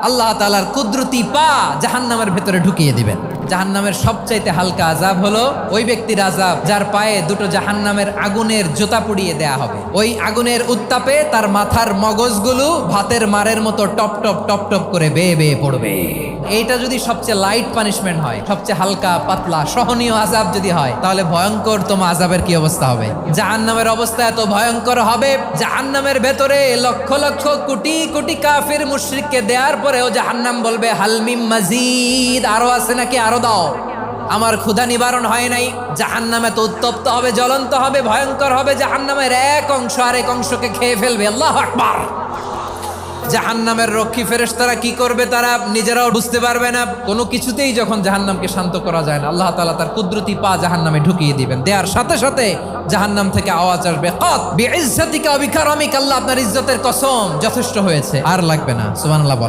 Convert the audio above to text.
আল্লাহ তাআলার কুদরতি পা জাহান্নামের ভেতরে ঢুকিয়ে দিবেন। জাহান্নামের সবচাইতে হালকা আযাব হলো ওই ব্যক্তির আযাব যার পায়ে দুটো জাহান্নামের আগুনের জুতা পুড়িয়ে দেয়া হবে। ওই আগুনের উত্তাপে তার মাথার মগজগুলো ভাতের মারের মতো টপ টপ টপ টপ করে বেয়ে বেয়ে পড়বে। এইটা যদি সবচেয়ে লাইট পানিশমেন্ট হয়, সবচেয়ে হালকা পাতলা সহনীয় আযাব যদি হয়, তাহলে ভয়ঙ্কর তোমার আযাবের কি অবস্থা হবে? জাহান্নামের অবস্থা এত ভয়ঙ্কর হবে, জাহান্নামের ভেতরে লক্ষ লক্ষ কোটি কোটি কাফির মুশরিককে দেওয়ার পরেও জাহান্নাম বলবে হালমিম মাজিদ, আরো আছে নাকি, আরো দাও, আমার ক্ষুধা নিবারণ হয় নাই। জাহান্নামে তো উত্তপ্ত হবে, জ্বলন্ত হবে, ভয়ঙ্কর হবে। জাহান্নামের এক অংশ আরেক অংশকে খেয়ে ফেলবে। আল্লাহু আকবার। জাহান্নামের রক্ষী ফেরেশতারা কি করবে তারা নিজেরাও বুঝতে পারবে না। কোনো কিছুতেই যখন জাহান্নামকে শান্ত করা যায় না, আল্লাহ তাআলা তার কুদরতি পা জাহান্নামে ঢুকিয়ে দিবেন। দেওয়ার সাথে সাথে জাহান্নাম থেকে আওয়াজ আসবে, কাত বিইজ্জাতিকা ওয়া বিকারামিকা, আল্লাহ আপনার ইজ্জতের কসম, যথেষ্ট হয়েছে, আর লাগবে না। সুবহানাল্লাহ বলেন।